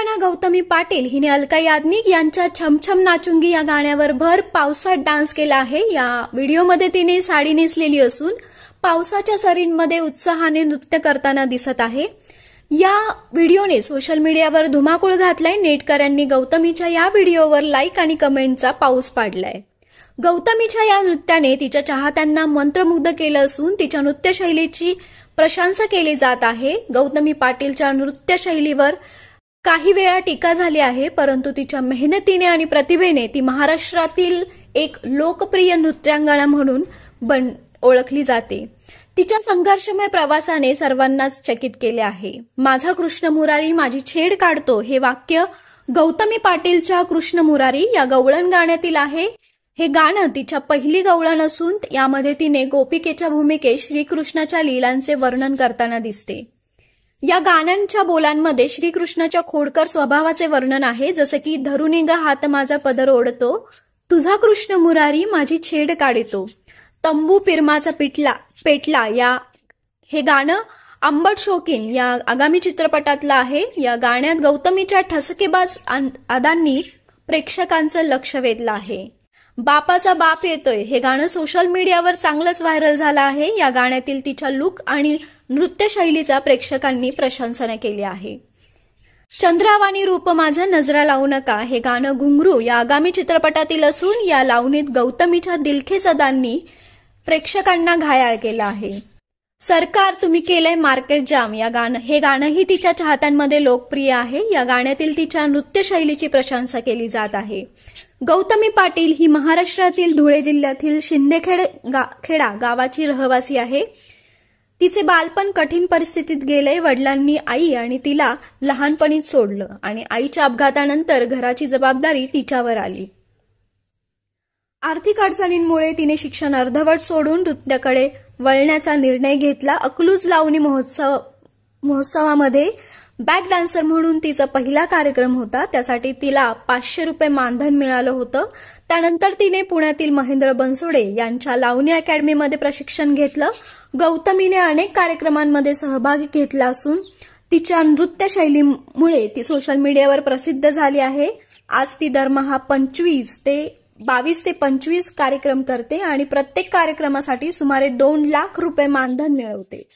तेलंगणा गौतमी पाटील हिने अलका याज्ञिक यांच्या छमछम नाचूंगी या गाण्यावर भर पावसात डान्स केला आहे। या व्हिडिओमध्ये तिने साडी नेसलेली असून पावसाच्या सरींमध्ये उत्साहाने नृत्य करताना दिसत आहे। या व्हिडिओने सोशल मीडियावर धुमाकूळ घातलाय। नेटकऱ्यांनी गौतमीच्या या व्हिडिओवर लाईक आणि कमेंटचा पाऊस पाडलाय। गौतमीच्या या नृत्याने तिच्या चाहत्यांना मंत्रमुग्ध केलं असून तिच्या नृत्यशैलीची प्रशंसा केली जात आहे। गौतमी पाटीलच्या नृत्यशैलीवर काही वेळा टीका झाली आहे, परंतु तिच्या मेहनतीने आणि प्रतिभेने ती महाराष्ट्रातील एक लोकप्रिय नृत्यांगना म्हणून ओळखली जाते। तिच्या संघर्षमय प्रवासाने सर्वांनाच चकित केले आहे। माझा कृष्ण मुरारी माझी छेड काढतो हे वाक्य गौतमी पाटीलच्या कृष्ण मुरारी या गवळण गाण्यातील आहे। हे गाणं तिच्या पहिली गवळण असून यामध्ये तिने गोपिकेच्या भूमिकेत श्रीकृष्णाच्या लीलांचे वर्णन करताना दिसते। या गाण्यांच्या बोलांमध्ये श्रीकृष्णाच्या खोडकर स्वभावाचे वर्णन आहे, जसे की धरुनी ग हात माझा पदर ओढतो, तुझा कृष्ण मुरारी माझी छेड काढतो, तंबू पिरमाचा पेटला हे गाणं आंबट शौकीन या आगामी चित्रपटातलं आहे। या गाण्यात गौतमीच्या ठसकेबाज अदांनी प्रेक्षकांचं लक्ष वेधलं आहे। बापाचा बाप येतोय हे गाणं सोशल मीडियावर चांगलंच व्हायरल झालं आहे। या गाण्यातील तिच्या लुक आणि नृत्य शैलीचा प्रेक्षकांनी प्रशंसा केली आहे। चंद्रावाणी रूप माझं नजरा लावू नका हे गाणं घुंगरू या आगामी चित्रपटातील असून या लावणीत गौतमीच्या दिलखेच अदांनी प्रेक्षकांना घायाळ केलं आहे। सरकार तुम्ही केलंय मार्केट जाम हे गाणंही तिच्या चाहत्यांमध्ये लोकप्रिय आहे। या गाण्यातील तिच्या नृत्यशैलीची प्रशंसा केली जात आहे। गौतमी पाटील ही महाराष्ट्रातील धुळे जिल्ह्यातील शिंदेखेडा गावाची रहिवासी आहे। तिचे बालपण कठीण परिस्थितीत गेले। वडिलांनी आई आणि तिला लहानपणीच सोडलं आणि आईच्या अपघातानंतर घराची जबाबदारी तिच्यावर आली। आर्थिक अडचणींमुळे तिने शिक्षण अर्धवट सोडून नृत्याकडे वळण्याचा निर्णय घेतला। अकलूज लावणी महोत्सवामध्ये बॅक डान्सर म्हणून तिचा पहिला कार्यक्रम होता। त्यासाठी तिला 500 रुपये मानधन मिळालं होतं। त्यानंतर तिने पुण्यातील महेंद्र बनसोडे यांच्या लावणी अकॅडमीमध्ये प्रशिक्षण घेतलं। गौतमीने अनेक कार्यक्रमांमध्ये सहभाग घेतला असून तिच्या नृत्य शैलीमुळे ती सोशल मीडियावर प्रसिद्ध झाली आहे। आज ती दरमहा 22 ते 25 कार्यक्रम करते आणि प्रत्येक कार्यक्रमासाठी सुमारे 2 लाख रुपये मानधन मिळवते।